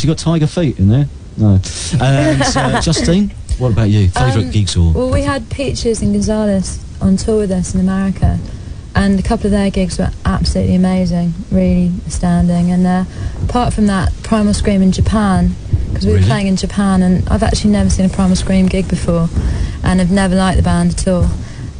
Has he got tiger feet in there? No. And Justine, what about you? Favourite gigs or? Well, we had Peaches and Gonzalez on tour with us in America, and a couple of their gigs were absolutely amazing, really astounding. And apart from that, Primal Scream in Japan, because we were playing in Japan, and I've actually never seen a Primal Scream gig before, and I've never liked the band at all,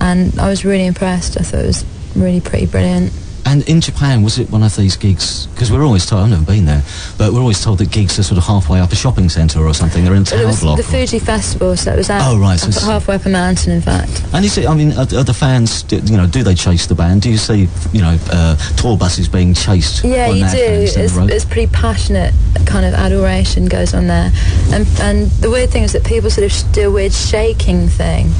and I was really impressed. I thought it was really pretty brilliant. And in Japan, was it one of these gigs? Because we're always told, I've never been there, but we're always told that gigs are sort of halfway up a shopping centre or something. They're in a tower block. It was the Fuji Festival, so it was out halfway up a mountain, in fact. And is it, I mean, are the fans, do they chase the band? Do you see, tour buses being chased? Yeah, you do. It's pretty passionate kind of adoration goes on there. And the weird thing is that people sort of do a weird shaking thing.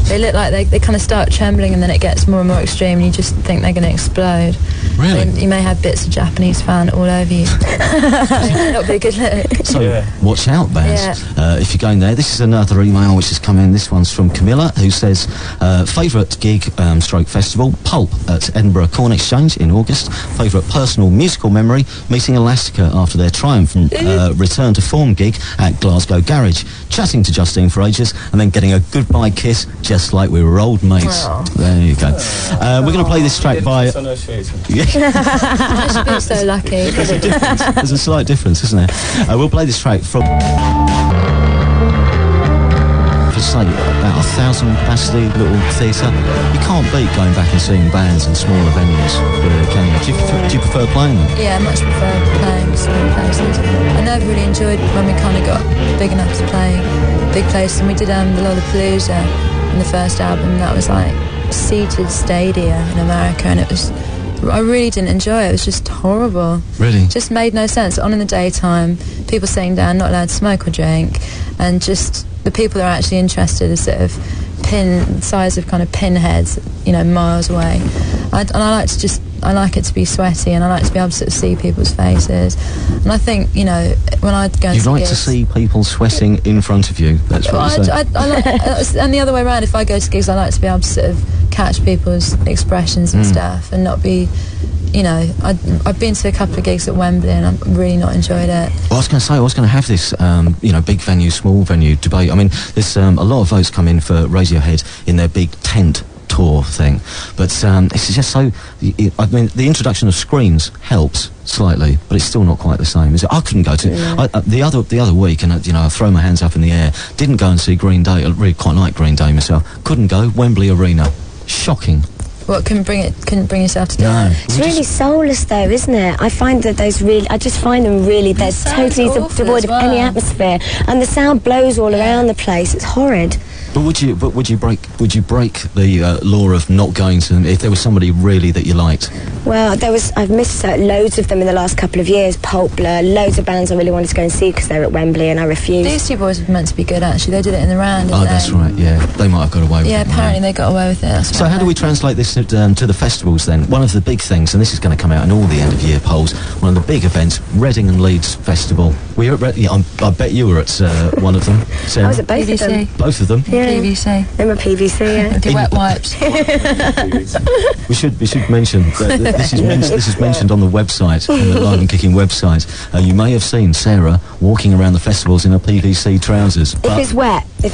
They look like they kind of start trembling, and then it gets more and more extreme, and you just think they're going to explode. Really? So you may have bits of Japanese fan all over you. Not be a good look. So watch out, bands. If you're going there. This is another email which has come in. This one's from Camilla, who says, favourite gig stroke festival, Pulp at Edinburgh Corn Exchange in August. Favourite personal musical memory, meeting Elastica after their triumphant return to form gig at Glasgow Garage. Chatting to Justine for ages, and then getting a goodbye kiss just like we were old mates. Aww. There you go. We're going to play this track by... I should be so lucky. There's a slight difference, isn't there? We'll play this track from... for say about 1,000 capacity little theatre. You can't beat going back and seeing bands in smaller venues, can you? Do you prefer playing them? Yeah, I much prefer playing small places. I never really enjoyed when we kind of got big enough to play big places, and we did the Lollapalooza in the first album. That was like seated stadia in America, and I really didn't enjoy it. It was just horrible. Really? It just made no sense. On in the daytime, people sitting down, not allowed to smoke or drink, and just the people that are actually interested are sort of size of kind of pinheads, miles away. I like it to be sweaty, and I like to be able to sort of see people's faces. And I think, when I go and you'd like to see people sweating in front of you. That's what you say. And the other way around, if I go to gigs, I like to be able to sort of catch people's expressions and stuff, and not be, I've been to a couple of gigs at Wembley, and I've really not enjoyed it. Well, I was going to say, I was going to have this, big venue, small venue debate. I mean, there's a lot of votes come in for Radiohead in their big tent tour thing, but it's just so... I mean, the introduction of screens helps slightly, but it's still not quite the same, is it? I couldn't go to... the other week, and I throw my hands up in the air, didn't go and see Green Day. I really quite like Green Day myself. Couldn't go. Wembley Arena. Shocking. What, couldn't bring yourself to do No. It's really soulless though, isn't it? I find that I just find them really, they're totally devoid of any atmosphere, and the sound blows all around the place. It's horrid. But would you break the law of not going to them if there was somebody really that you liked? Well, I've missed loads of them in the last couple of years. Pulp, Blur, loads of bands I really wanted to go and see because they're at Wembley, and I refused. These two boys were meant to be good, actually. They did it in the round. Oh, that's right. Yeah, they might have got away with it. Yeah, apparently they got away with it. So how do we translate this to the festivals then? One of the big things, and this is going to come out in all the end of year polls. One of the big events, Reading and Leeds Festival. Were you at I bet you were at one of them. Sarah? I was at both of them. Both of them. Yeah. PVC. They were PVC, yeah. The wet wipes. We should mention that this is mentioned on the website, on the Live and Kicking website. You may have seen Sarah walking around the festivals in her PVC trousers. If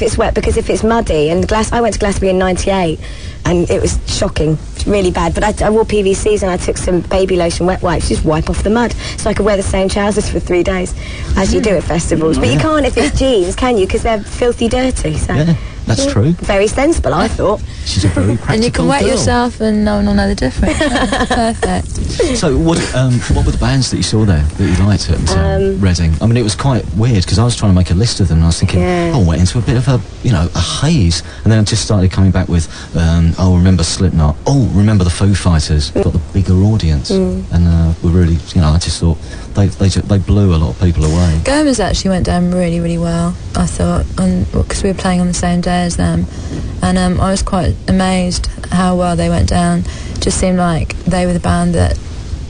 it's wet, because if it's muddy, and I went to Glastonbury in '98, and it was shocking, really bad. But I wore PVCs, and I took some baby lotion wet wipes, just wipe off the mud, so I could wear the same trousers for 3 days, as you do at festivals. But you can't if it's jeans, can you? Because they're filthy dirty. So. Yeah. That's true. Very sensible, I thought. She's a very practical And you can wet girl. yourself and no one will know the difference. Perfect. So what were the bands that you saw there that you liked at Reading? I mean, it was quite weird because I was trying to make a list of them and I was thinking, I went into a bit of a haze, and then I just started coming back with, remember Slipknot, remember the Foo Fighters, got the bigger audience, and were really, I just thought they blew a lot of people away. Gomez actually went down really, really well, I thought, because we were playing on the same day as them, and I was quite amazed how well they went down. It just seemed like they were the band that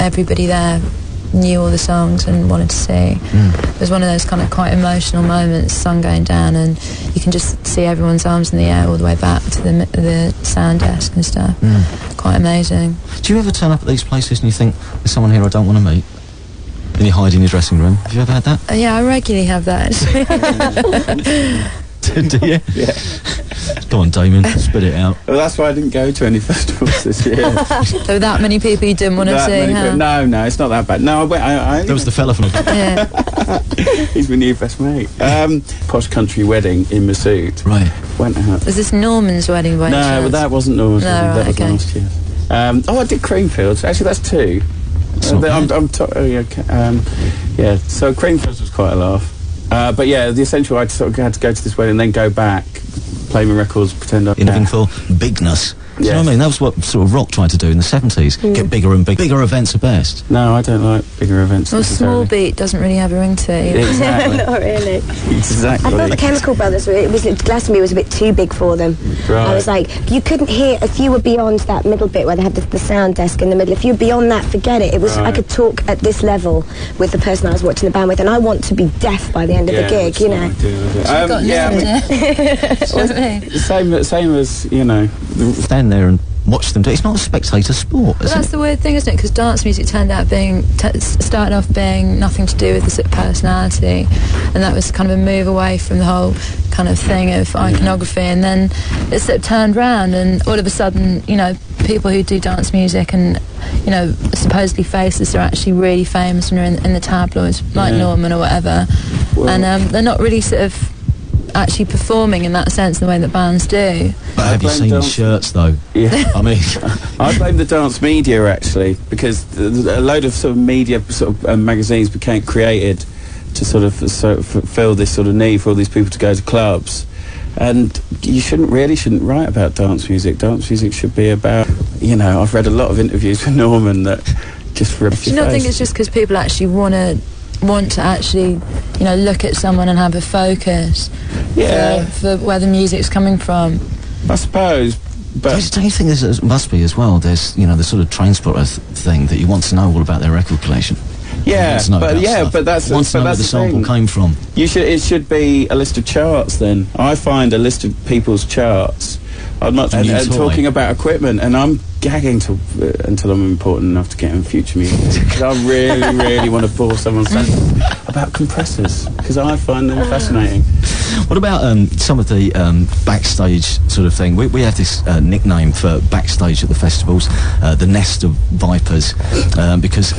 everybody there knew all the songs and wanted to see. It was one of those kind of quite emotional moments, sun going down, and you can just see everyone's arms in the air all the way back to the sound desk and stuff. Quite amazing. Do you ever turn up at these places and you think, there's someone here I don't want to meet? and you hide in your dressing room. Have you ever had that? Yeah, I regularly have that, actually. Do you? Yeah. Go on, Damien, spit it out. Well, that's why I didn't go to any festivals this year. There were that many people you didn't want to see, huh? No, it's not that bad. No, I went. There was the fella from... Yeah. He's my new best mate. Posh country wedding in Masood. Right. Went out. Was this Norman's wedding by any No, chance? but that wasn't Norman's wedding. No, That was okay. last year. I did Creamfields. Actually, that's two. Yeah, so Creamfields was quite a laugh. But yeah, the essential, I sort of had to go to this wedding and then go back, play my records, pretend I... You're looking for bigness. Do you know what I mean? That was what sort of rock tried to do in the 70s. Get bigger and bigger. Bigger events are best. No, I don't like bigger events. Well, Small Beat doesn't really have a ring to it. Exactly. Not really. Exactly. I thought the Chemical Brothers, Glastonbury was a bit too big for them. Right. I was like, you couldn't hear, if you were beyond that middle bit where they had the sound desk in the middle, if you were beyond that, forget it. It was, I could talk at this level with the person I was watching the band with, and I want to be deaf by the end of the gig, you know. Same as, you know. Stand there and watch them do it. It's not a spectator sport, But is that's it? the weird thing, isn't it? Because dance music turned out being started off being nothing to do with the sort of personality, and that was kind of a move away from the whole kind of thing of iconography. And then it sort of turned round, and all of a sudden, you know, people who do dance music and, you know, supposedly faceless are actually really famous and are in the tabloids, like Norman or whatever. Well, and they're not really sort of actually performing in that sense, the way that bands do. But have you seen the shirts, though? Yeah. I mean... I blame the dance media, actually, because a load of sort of media magazines became created to sort of fulfill this sort of need for all these people to go to clubs. And you shouldn't write about dance music. Dance music should be about, you know, I've read a lot of interviews with Norman that just rip your face. Do you not think it's just because people actually want to actually, you know, look at someone and have a focus for where the music's coming from? I suppose, but... Don't you think there must be as well? There's, you know, the sort of transporter thing that you want to know all about their record collection. Yeah, but that's want to know where the sample came from. It should be a list of charts. Then I find a list of people's charts. I'm not and talking about equipment, and I'm gagging until I'm important enough to get in future music. Because I really, really want to bore someone's sense about compressors, because I find them fascinating. What about some of the backstage sort of thing? We have this nickname for backstage at the festivals, the Nest of Vipers, because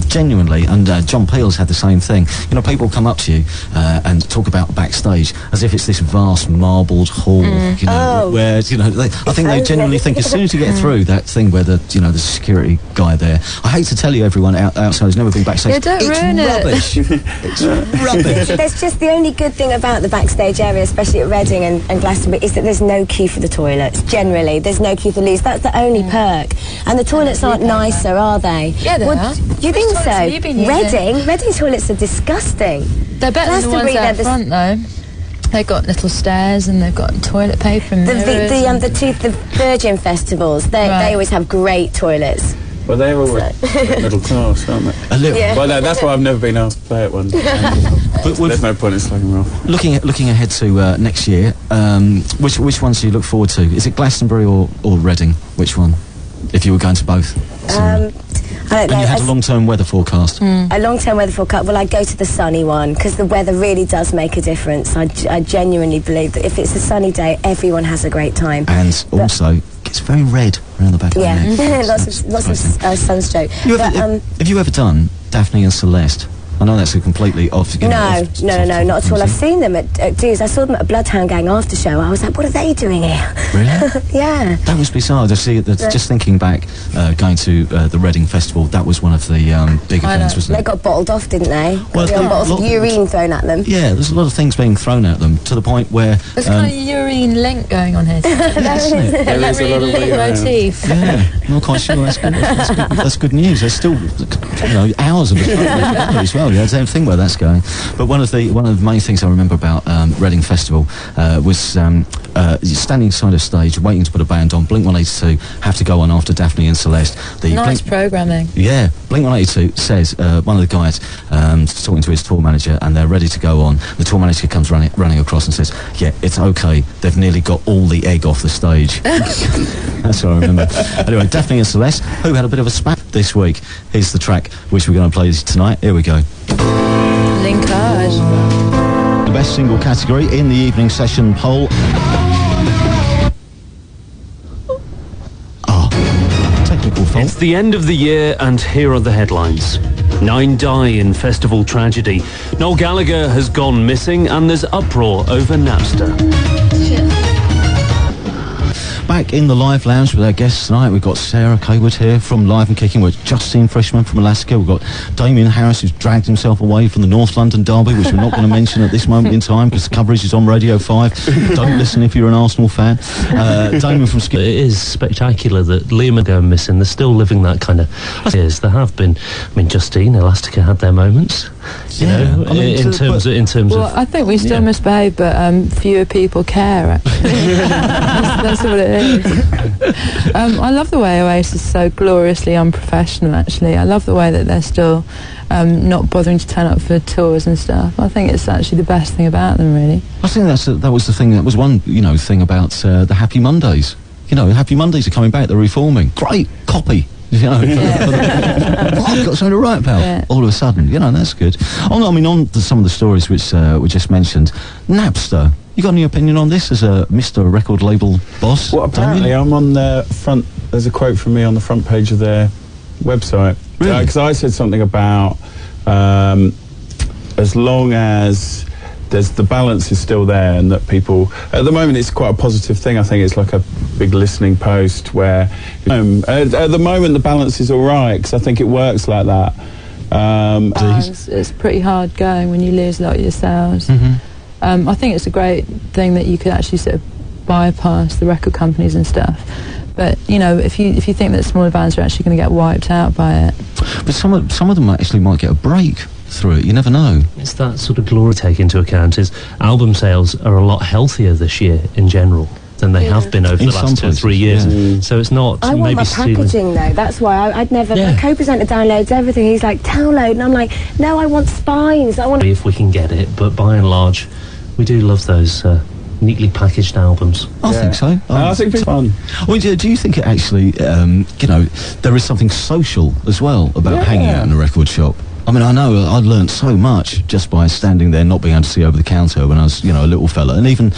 genuinely, and John Peel's had the same thing. You know, people come up to you and talk about backstage as if it's this vast marbled hall, you know, where, you know, I think they genuinely think as soon as you get through that thing where the security guy there, I hate to tell you, everyone outside who's never been backstage, Yeah, don't ruin rubbish. It's rubbish. There's just the only good thing about the backstage area, especially at Reading and Glastonbury, is that there's no queue for the toilets. Generally, there's no queue for the loos. That's the only perk. And the toilets aren't nicer, are they? Yeah, they are. You think toilets so? have you been using? Reading toilets are disgusting. They're better than the ones out front, though. They've got little stairs and they've got toilet paper and mirrors. The Virgin festivals, they always have great toilets. Well, they're all middle class, aren't they? A little. Yeah. Well, no, that's why I've never been asked to play at one. There's no point in slagging them off. Looking ahead to next year, which ones do you look forward to? Is it Glastonbury or Reading? Which one? If you were going to both? I don't know. And you had a long-term weather forecast. A long-term weather forecast. Well, I'd go to the sunny one because the weather really does make a difference. I genuinely believe that if it's a sunny day, everyone has a great time. And also, it's very red around the back of the neck. lots of sunstroke. Have you ever done Daphne and Celeste? I know that's a completely off. No, not at all. I've seen them at Dues. I saw them at a Bloodhound Gang after show. I was like, what are they doing here? Really? Yeah. That was bizarre. Just thinking back, going to the Reading Festival, that was one of the big events, wasn't They it? got bottled off, didn't they? Well, bottles of urine thrown at them. Yeah, there's a lot of things being thrown at them to the point where... There's kind of a urine link going on here. yeah, isn't it? There That is a lot really of lit urine. motif. Yeah, I'm not quite sure. That's good. That's good news. There's still, hours of it as well. Yeah, same thing where that's going. But one of the main things I remember about Reading Festival was standing side of stage, waiting to put a band on. Blink-182 have to go on after Daphne and Celeste. Nice programming. Yeah, Blink-182 says, one of the guys talking to his tour manager, and they're ready to go on. The tour manager comes running across and says, yeah, it's okay, they've nearly got all the egg off the stage. That's what I remember. Anyway, Daphne and Celeste, who had a bit of a spat this week. Here's the track which we're going to play tonight. Here we go. Linkage. The best single category in the evening session poll. Technical fault. It's the end of the year, and here are the headlines. 9 die in festival tragedy. Noel Gallagher has gone missing, and there's uproar over Napster. Back in the live lounge with our guests tonight, we've got Sarah Cawood here from Live and Kicking, with Justine Frischmann from Elastica. We've got Damien Harris, who's dragged himself away from the North London derby, which we're not going to mention at this moment in time because the coverage is on Radio 5. Don't listen if you're an Arsenal fan. Damien from Skip. It is spectacular that Liam are going missing. They're still living that kind of years. There have been. I mean, Justine, Elastica had their moments. You know, I mean, in terms of. Well, I think we still misbehave, but fewer people care. Actually, that's what it is. I love the way Oasis is so gloriously unprofessional. Actually, I love the way that they're still not bothering to turn up for tours and stuff. I think it's actually the best thing about them, really. I think that was the thing. That was one thing about the Happy Mondays. Happy Mondays are coming back. They're reforming. Great copy. I've got something to write about. Yeah. All of a sudden, that's good. On to some of the stories which we just mentioned. Napster. You got any opinion on this as a Mr. Record Label boss? Well, apparently I'm on the front. There's a quote from me on the front page of their website. Really? Because I said something about as long as the balance is still there, and that people at the moment, it's quite a positive thing. I think it's like a big listening post where at the moment the balance is all right, because I think it works like that. It's pretty hard going when you lose a lot of your sales. I think it's a great thing that you could actually sort of bypass the record companies and stuff. But if you think that smaller bands are actually going to get wiped out by it, but some of them actually might get a break through it. You never know. It's that sort of glory to take into account. Is album sales are a lot healthier this year in general than they have been over In the last some 2 or 3 years. places, So it's not I want maybe my packaging though. That's why I'd never. Yeah. My co-presenter downloads everything. He's like, download, and I'm like, no, I want spines. I want. if we can get it, but by and large, we do love those neatly packaged albums. I think so. I think it's fun. Well, do you think it actually, there is something social as well about hanging out in a record shop? I mean, I know I learned so much just by standing there, not being able to see over the counter when I was, a little fella. And even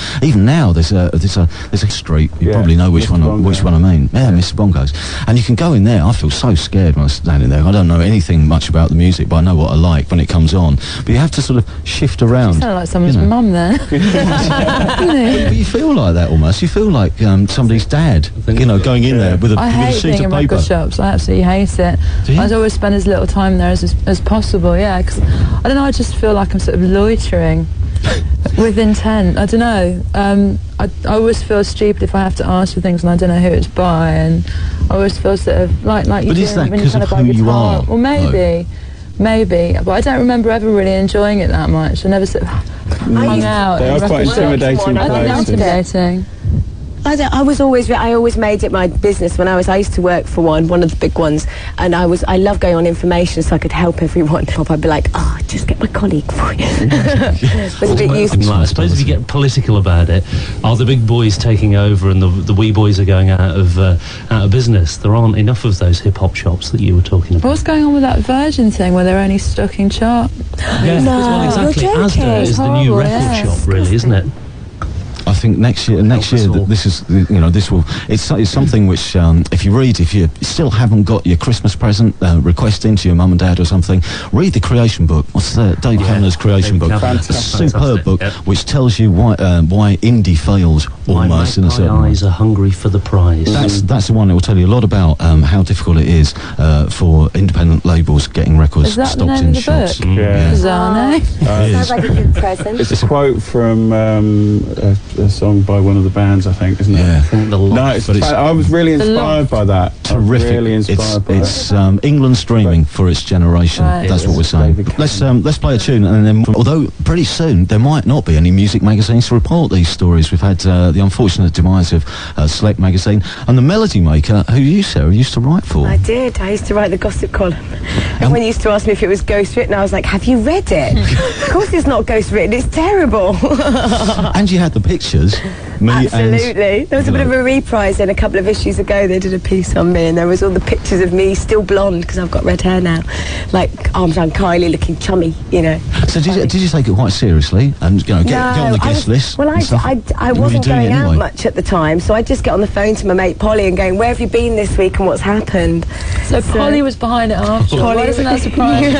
now, there's a street. You probably know which one I mean. Yeah, Mr. Bongo's. And you can go in there. I feel so scared when I'm standing there. I don't know anything much about the music, but I know what I like when it comes on. But you have to sort of shift around. you sound like someone's mum there. But you feel like that almost. You feel like somebody's dad. Going in there with a I with a hate sheet being in of paper. record shops. I absolutely hate it. Do you? I'd always spend as little time there as possible. Yeah, because I don't know. I just feel like I'm sort of loitering with intent. I don't know. I always feel stupid if I have to ask for things and I don't know who it's by, and I always feel sort of like you But do is that when you because kind of buy who a you guitar. are, Well, maybe, but I don't remember ever really enjoying it that much. I never sort of hung out. They in are quite record shops. intimidating I think they're places. intimidating. I always made it my business when I used to work for one of the big ones, and I love going on information so I could help everyone. I'd be like, just get my colleague for you. Was a bit useful. I suppose if you get political about it, are the big boys taking over and the wee boys are going out of business? There aren't enough of those hip hop shops that you were talking about. What's going on with that Virgin thing where they're only stocking chart? Yeah, No, well, exactly. you're joking. Asda is the new Horrible, record yeah. shop, really, isn't it? I think next year this is this will it's something which if you still haven't got your Christmas present request into your mum and dad or something, read the Creation book. What's Dave Kavanaugh's Creation book? A superb book which tells you why indie fails almost in a certain way. eyes are hungry for the prize. That's the one that will tell you a lot about how difficult it is for independent labels getting records Is that the stocked name in of the shops. book? Yeah. Bizarre name. It Sounds is. like a good present. It's a quote from a song by one of the bands, I think, isn't it? Yeah. I think the No, I was really inspired by that. I was Terrific. really inspired by It's England's dreaming for its generation. Right. That's what we're saying. Let's play a tune, and then although pretty soon there might not be any music magazines to report these stories. We've had the unfortunate demise of Select magazine and the Melody Maker, who you, Sarah, used to write for. I did. I used to write the gossip column. Everyone used to ask me if it was ghostwritten. I was like, have you read it? Of course it's not ghostwritten. It's terrible. And you had the pictures. Me Absolutely. There was a bit of a reprise in a couple of issues ago. They did a piece on me, and there was all the pictures of me still blonde because I've got red hair now, like arms around Kylie, looking chummy. You know. So did you take it quite seriously and get on the guest list? Well, and stuff? I Were you wasn't doing it going out anyway? much at the time, so I'd just get on the phone to my mate Polly and going, "Where have you been this week and what's happened?" So Polly was behind it after. Polly- Why doesn't that surprise you?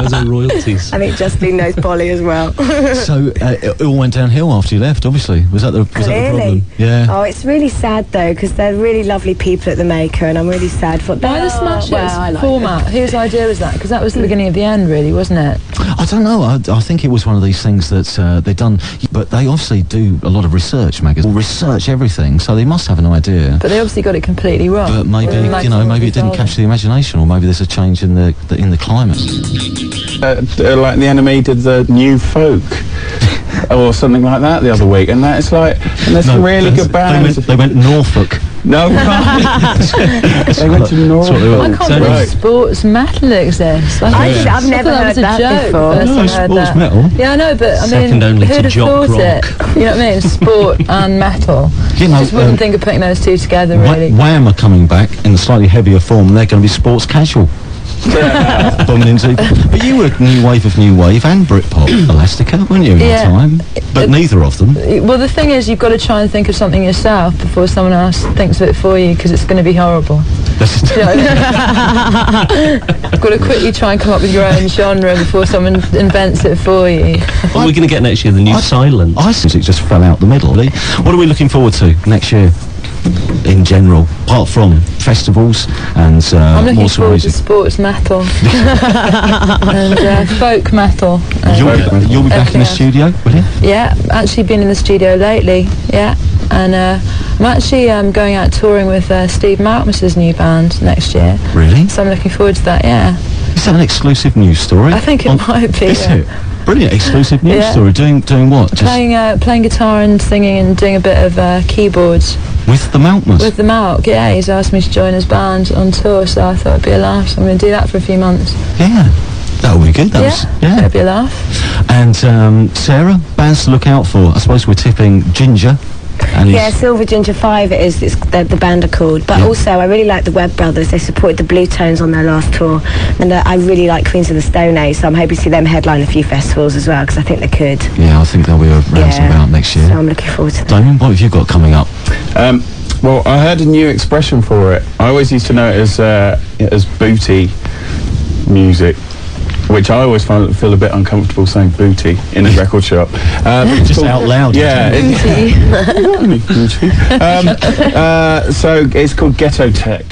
Those are royalties. I think Justine knows Polly as well. So it all went downhill after you left. Obviously, was that the problem? Yeah. Oh, it's really sad though, because they're really lovely people at the Maker, and I'm really sad for. Why the Smash Well, I like format? Whose idea was that? Because that was the beginning of the end, really, wasn't it? I don't know. I think it was one of these things that they've done, but they obviously do a lot of research. Magazines research everything, so they must have an idea. But they obviously got it completely wrong. But maybe maybe it didn't capture the imagination, or maybe there's a change in the climate. like the Enemy did the New Folk or something like that the other week, and that is like, and there's some really good bands. They went Norfolk. No, right. They went to Norfolk. I can't believe Right. sports metal exists. I've never thought heard that that was a joke before. first No, I heard sports that. metal. Yeah, I know, but I Second mean, only to who'd have jock thought it? rock. You know what I mean? Sport and metal. You know, Just wouldn't think of putting those two together, really. Wham are coming back in a slightly heavier form, and they're going to be sports casual. Bombing into. But you were new wave of new wave and Britpop, Elastica, weren't you? At Yeah. the time, but neither of them. Well, the thing is, you've got to try and think of something yourself before someone else thinks of it for you, because it's going to be horrible. You know what I mean? You've got to quickly try and come up with your own genre before someone invents it for you. What are we going to get next year? The new Silent. I think it just fell out the middle. What are we looking forward to next year? In general, apart from festivals and I'm looking more forward to music. sports metal and folk metal. You'll be back in everything the else. studio, will you? Yeah, actually been in the studio lately. Yeah, and I'm actually going out touring with Steve Malkmus's new band next year. Really? So I'm looking forward to that. Yeah, Is that an exclusive news story? I think it might be. Is Yeah. it? Brilliant, exclusive news Yeah. story. Doing what? Just Playing guitar and singing and doing a bit of keyboards with the Malkmus? with the Lamacq. Yeah, he's asked me to join his band on tour, so I thought it'd be a laugh. So I'm going to do that for a few months. Yeah, that would be good. Yeah, it'd be a laugh. And Sarah, bands to look out for. I suppose we're tipping Ginger. And Yeah, Silver Ginger 5 it is. It's the band are called. But Yeah. also, I really like the Webb Brothers. They supported the Blue Tones on their last tour. And I really like Queens of the Stone Age, so I'm hoping to see them headline a few festivals as well, because I think they could. Yeah, I think they'll be around about next year. So I'm looking forward to that. Damien, what have you got coming up? Well, I heard a new expression for it. I always used to know it as booty music, which I always feel a bit uncomfortable saying booty in a record shop. Just out loud. Yeah. Booty. So it's called Ghetto Tech.